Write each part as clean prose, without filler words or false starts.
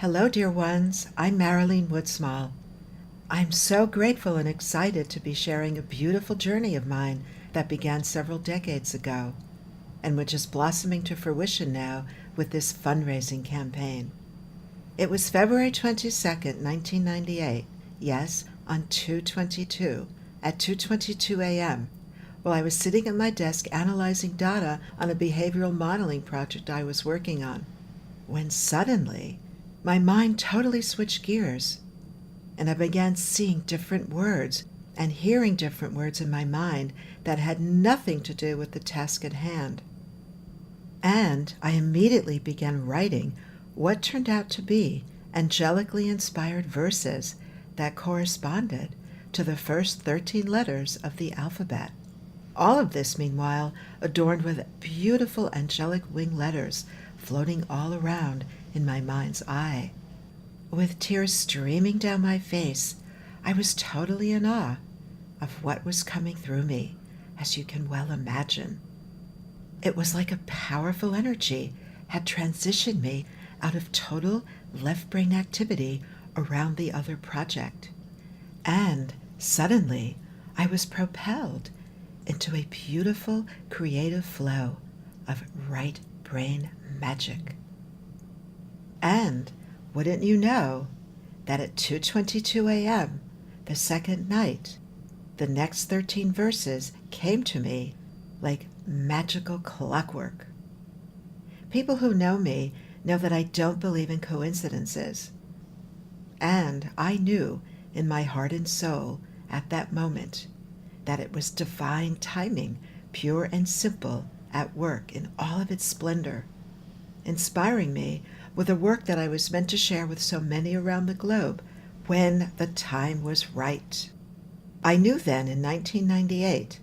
Hello, dear ones. I'm Marilyn Woodsmall. I'm so grateful and excited to be sharing a beautiful journey of mine that began several decades ago and which is blossoming to fruition now with this fundraising campaign. It was February 22nd, 1998, yes, on 2/22, at 2:22 a.m., while I was sitting at my desk analyzing data on a behavioral modeling project I was working on, when suddenly my mind totally switched gears and I began seeing different words and hearing different words in my mind that had nothing to do with the task at hand. And I immediately began writing what turned out to be angelically inspired verses that corresponded to the first 13 letters of the alphabet. All of this, meanwhile, adorned with beautiful angelic wing letters floating all around in my mind's eye. With tears streaming down my face, I was totally in awe of what was coming through me, as you can well imagine. It was like a powerful energy had transitioned me out of total left brain activity around the other project. And suddenly, I was propelled into a beautiful creative flow of right brain magic. And wouldn't you know that at 2:22 a.m., the second night, the next 13 verses came to me like magical clockwork. People who know me know that I don't believe in coincidences. And I knew in my heart and soul at that moment that it was divine timing, pure and simple, at work in all of its splendor, inspiring me with a work that I was meant to share with so many around the globe when the time was right. I knew then in 1998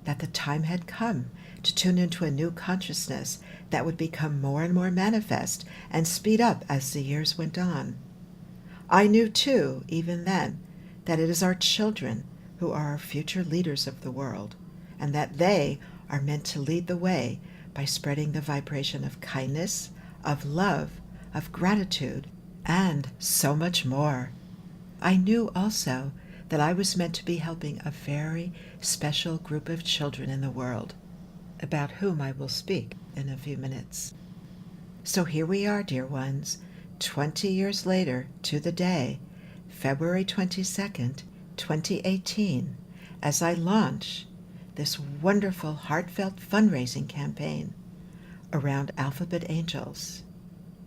that the time had come to tune into a new consciousness that would become more and more manifest and speed up as the years went on. I knew too, even then, that it is our children who are our future leaders of the world, and that they are meant to lead the way by spreading the vibration of kindness, of love, of gratitude, and so much more. I knew also that I was meant to be helping a very special group of children in the world, about whom I will speak in a few minutes. So here we are, dear ones, 20 years later to the day, February 22nd, 2018, as I launch this wonderful heartfelt fundraising campaign around Alphabet Angels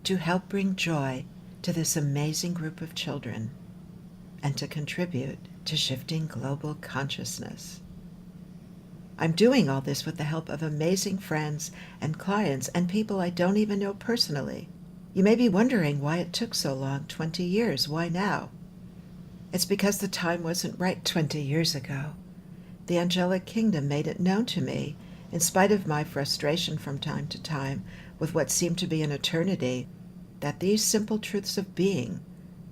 to help bring joy to this amazing group of children and to contribute to shifting global consciousness. I'm doing all this with the help of amazing friends and clients and people I don't even know personally. You may be wondering why it took so long, 20 years, why now? It's because the time wasn't right 20 years ago. The angelic kingdom made it known to me, in spite of my frustration from time to time with what seemed to be an eternity, that these simple truths of being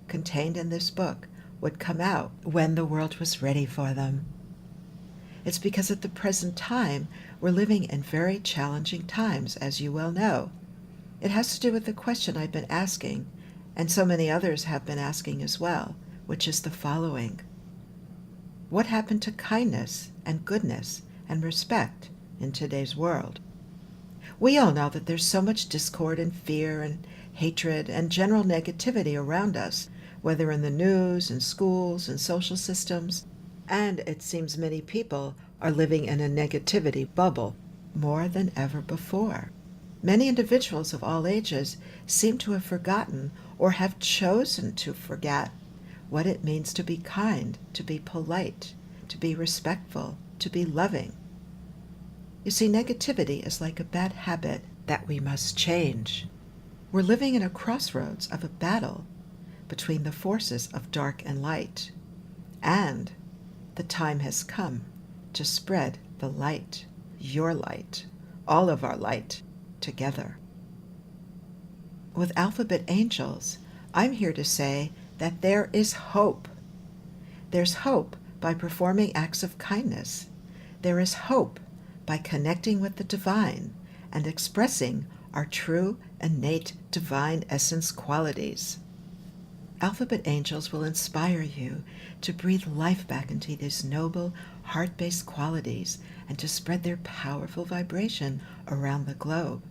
contained in this book would come out when the world was ready for them. It's because at the present time, we're living in very challenging times, as you well know. It has to do with the question I've been asking, and so many others have been asking as well, which is the following. What happened to kindness and goodness and respect in today's world? We all know that there's so much discord and fear and hatred and general negativity around us, whether in the news, in schools, in social systems, and it seems many people are living in a negativity bubble more than ever before. Many individuals of all ages seem to have forgotten or have chosen to forget what it means to be kind, to be polite, to be respectful, to be loving. You see, negativity is like a bad habit that we must change. We're living in a crossroads of a battle between the forces of dark and light, and the time has come to spread the light, your light, all of our light, together. With Alphabet Angels, I'm here to say that there is hope. There's hope by performing acts of kindness. There is hope by connecting with the divine and expressing our true, innate, divine essence qualities. Alphabet angels will inspire you to breathe life back into these noble, heart-based qualities and to spread their powerful vibration around the globe.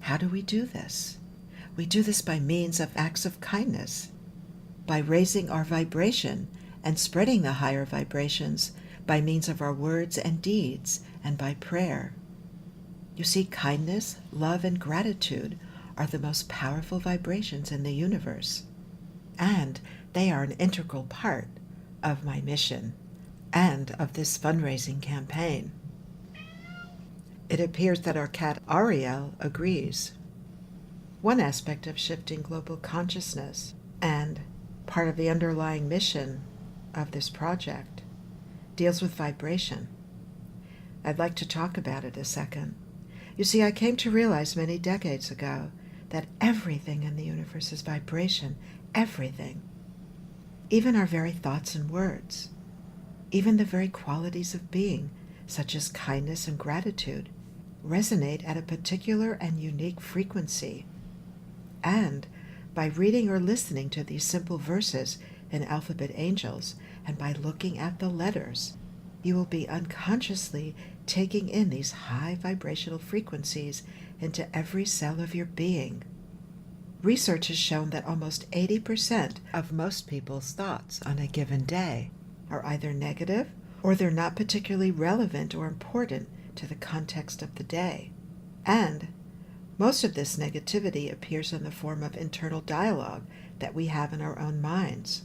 How do we do this? We do this by means of acts of kindness, by raising our vibration and spreading the higher vibrations by means of our words and deeds and by prayer. You see, kindness, love, and gratitude are the most powerful vibrations in the universe, and they are an integral part of my mission and of this fundraising campaign. It appears that our cat Ariel agrees. One aspect of shifting global consciousness and part of the underlying mission of this project deals with vibration. I'd like to talk about it a second. You see, I came to realize many decades ago that everything in the universe is vibration, everything. Even our very thoughts and words, even the very qualities of being, such as kindness and gratitude, resonate at a particular and unique frequency. And by reading or listening to these simple verses in Alphabet Angels, and by looking at the letters, you will be unconsciously taking in these high vibrational frequencies into every cell of your being. Research has shown that almost 80% of most people's thoughts on a given day are either negative or they're not particularly relevant or important to the context of the day. And most of this negativity appears in the form of internal dialogue that we have in our own minds.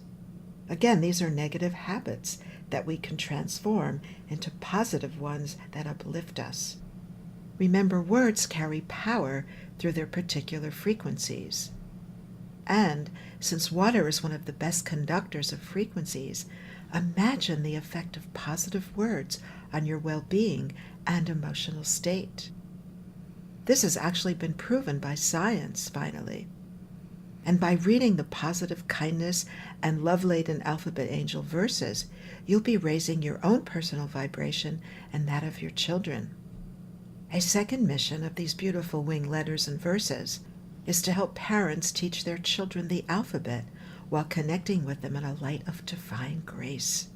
Again, these are negative habits that we can transform into positive ones that uplift us. Remember, words carry power through their particular frequencies. And since water is one of the best conductors of frequencies, imagine the effect of positive words on your well-being and emotional state. This has actually been proven by science, finally. And by reading the positive kindness and love-laden Alphabet Angel verses, you'll be raising your own personal vibration and that of your children. A second mission of these beautiful winged letters and verses is to help parents teach their children the alphabet while connecting with them in a light of divine grace.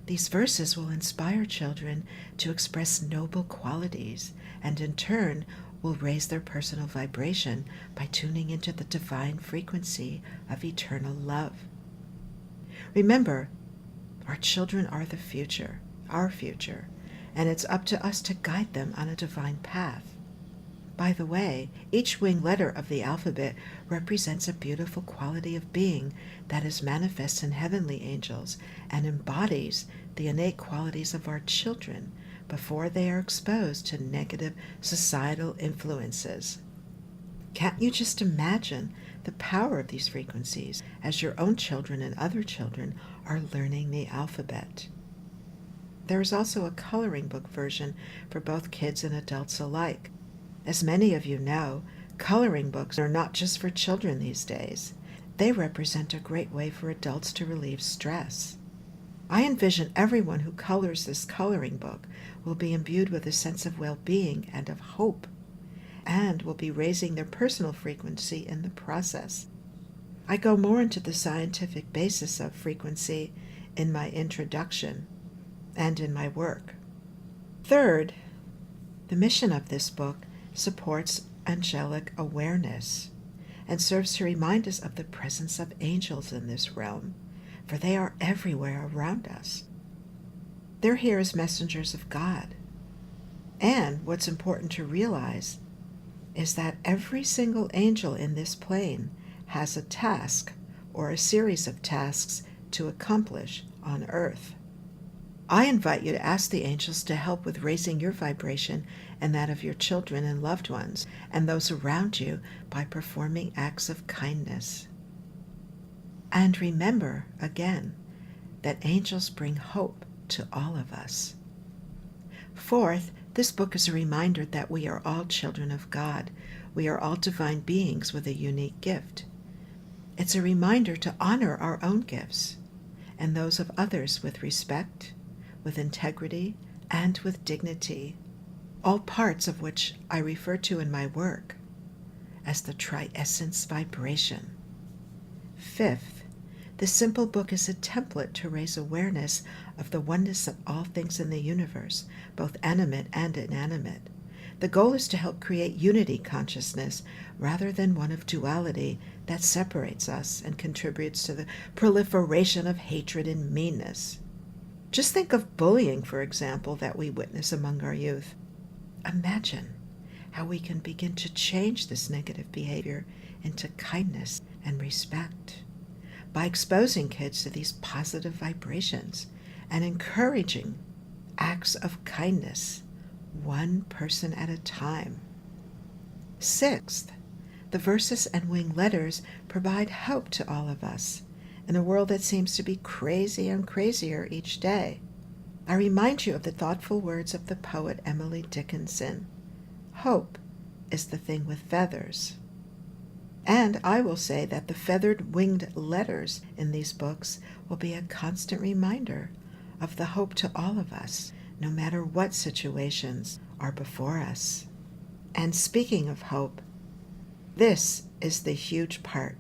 These verses will inspire children to express noble qualities and in turn will raise their personal vibration by tuning into the divine frequency of eternal love. Remember, our children are the future, our future, and it's up to us to guide them on a divine path. By the way, each winged letter of the alphabet represents a beautiful quality of being that is manifest in heavenly angels and embodies the innate qualities of our children before they are exposed to negative societal influences. Can't you just imagine the power of these frequencies as your own children and other children are learning the alphabet? There is also a coloring book version for both kids and adults alike. As many of you know, coloring books are not just for children these days. They represent a great way for adults to relieve stress. I envision everyone who colors this coloring book will be imbued with a sense of well-being and of hope, and will be raising their personal frequency in the process. I go more into the scientific basis of frequency in my introduction and in my work. Third, the mission of this book supports angelic awareness and serves to remind us of the presence of angels in this realm, for they are everywhere around us. They're here as messengers of God. And what's important to realize is that every single angel in this plane has a task or a series of tasks to accomplish on Earth. I invite you to ask the angels to help with raising your vibration and that of your children and loved ones and those around you by performing acts of kindness. And remember, again, that angels bring hope to all of us. Fourth, this book is a reminder that we are all children of God. We are all divine beings with a unique gift. It's a reminder to honor our own gifts and those of others with respect, with integrity, and with dignity, all parts of which I refer to in my work as the triessence vibration. Fifth, this simple book is a template to raise awareness of the oneness of all things in the universe, both animate and inanimate. The goal is to help create unity consciousness rather than one of duality that separates us and contributes to the proliferation of hatred and meanness. Just think of bullying, for example, that we witness among our youth. Imagine how we can begin to change this negative behavior into kindness and respect by exposing kids to these positive vibrations and encouraging acts of kindness, one person at a time. Sixth, the verses and winged letters provide hope to all of us in a world that seems to be crazy and crazier each day. I remind you of the thoughtful words of the poet Emily Dickinson. Hope is the thing with feathers. And I will say that the feathered winged letters in these books will be a constant reminder of the hope to all of us, no matter what situations are before us. And speaking of hope, this is the huge part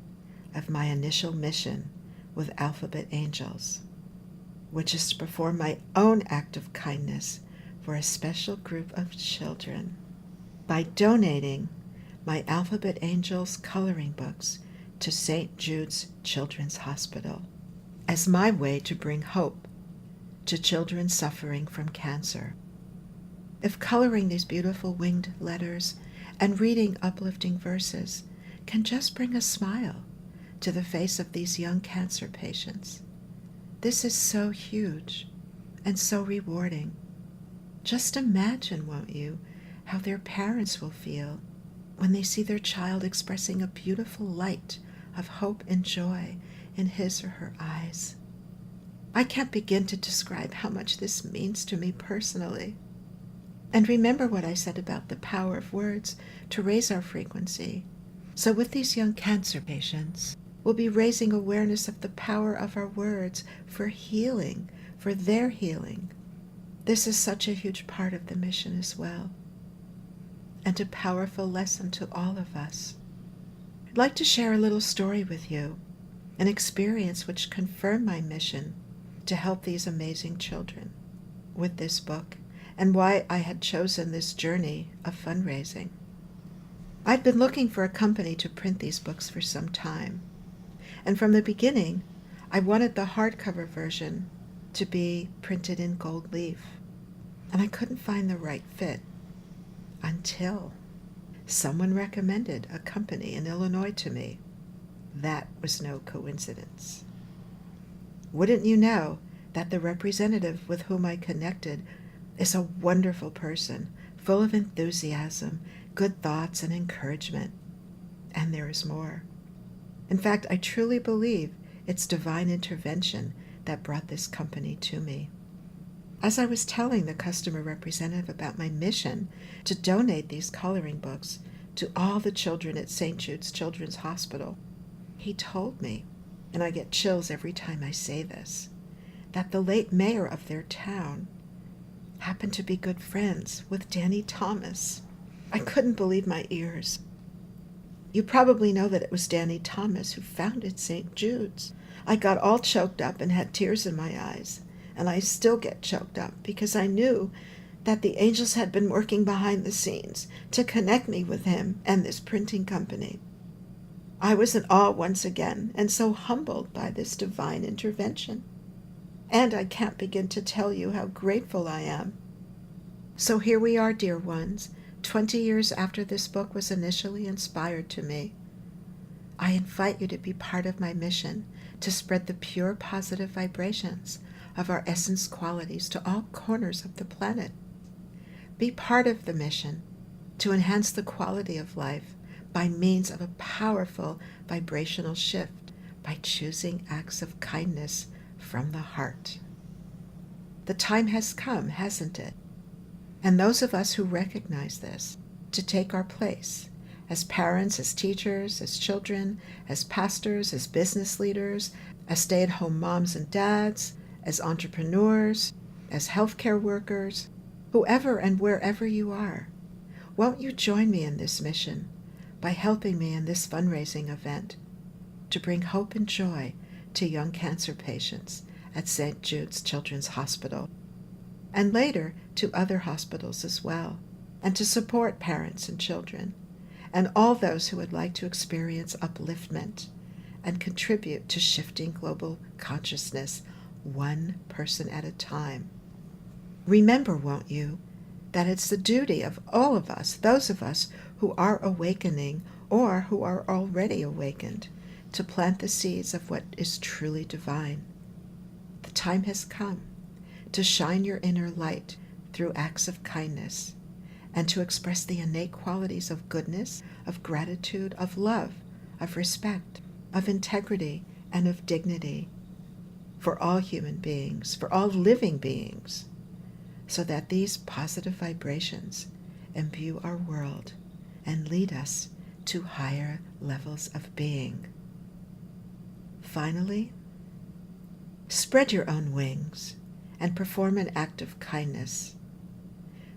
of my initial mission with Alphabet Angels, which is to perform my own act of kindness for a special group of children by donating my Alphabet Angels coloring books to St. Jude's Children's Hospital as my way to bring hope to children suffering from cancer. If coloring these beautiful winged letters and reading uplifting verses can just bring a smile to the face of these young cancer patients, this is so huge and so rewarding. Just imagine, won't you, how their parents will feel when they see their child expressing a beautiful light of hope and joy in his or her eyes. I can't begin to describe how much this means to me personally. And remember what I said about the power of words to raise our frequency. So with these young cancer patients, we'll be raising awareness of the power of our words for healing, for their healing. This is such a huge part of the mission as well, and a powerful lesson to all of us. I'd like to share a little story with you, an experience which confirmed my mission to help these amazing children with this book, and why I had chosen this journey of fundraising. I'd been looking for a company to print these books for some time, and from the beginning, I wanted the hardcover version to be printed in gold leaf, and I couldn't find the right fit until someone recommended a company in Illinois to me. That was no coincidence. Wouldn't you know that the representative with whom I connected is a wonderful person, full of enthusiasm, good thoughts, and encouragement. And there is more. In fact, I truly believe it's divine intervention that brought this company to me. As I was telling the customer representative about my mission to donate these coloring books to all the children at St. Jude's Children's Hospital, he told me, and I get chills every time I say this, that the late mayor of their town happened to be good friends with Danny Thomas. I couldn't believe my ears. You probably know that it was Danny Thomas who founded St. Jude's. I got all choked up and had tears in my eyes, and I still get choked up because I knew that the angels had been working behind the scenes to connect me with him and this printing company. I was in awe once again, and so humbled by this divine intervention. And I can't begin to tell you how grateful I am. So here we are, dear ones, 20 years after this book was initially inspired to me. I invite you to be part of my mission to spread the pure positive vibrations of our essence qualities to all corners of the planet. Be part of the mission to enhance the quality of life by means of a powerful vibrational shift by choosing acts of kindness from the heart. The time has come, hasn't it? And those of us who recognize this, to take our place as parents, as teachers, as children, as pastors, as business leaders, as stay-at-home moms and dads, as entrepreneurs, as healthcare workers, whoever and wherever you are, won't you join me in this mission by helping me in this fundraising event? to bring hope and joy to young cancer patients at St. Jude's Children's Hospital, and later to other hospitals as well, and to support parents and children, and all those who would like to experience upliftment and contribute to shifting global consciousness one person at a time. Remember, won't you, that it's the duty of all of us, those of us who are awakening or who are already awakened, to plant the seeds of what is truly divine. The time has come to shine your inner light through acts of kindness and to express the innate qualities of goodness, of gratitude, of love, of respect, of integrity, and of dignity for all human beings, for all living beings, so that these positive vibrations imbue our world and lead us to higher levels of being. Finally, spread your own wings and perform an act of kindness.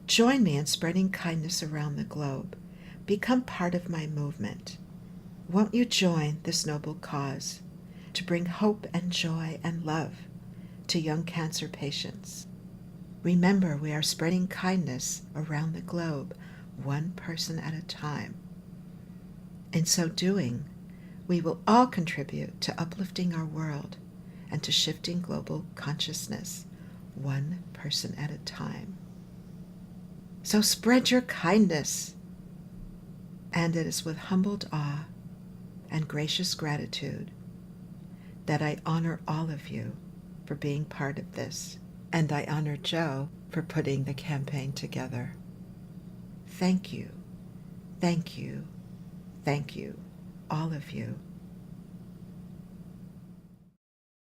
Join me in spreading kindness around the globe. Become part of my movement. Won't you join this noble cause to bring hope and joy and love to young cancer patients? Remember, we are spreading kindness around the globe, one person at a time. In so doing, we will all contribute to uplifting our world and to shifting global consciousness, one person at a time. So spread your kindness. And it is with humbled awe and gracious gratitude that I honor all of you for being part of this. And I honor Joe for putting the campaign together. Thank you, thank you, thank you, all of you.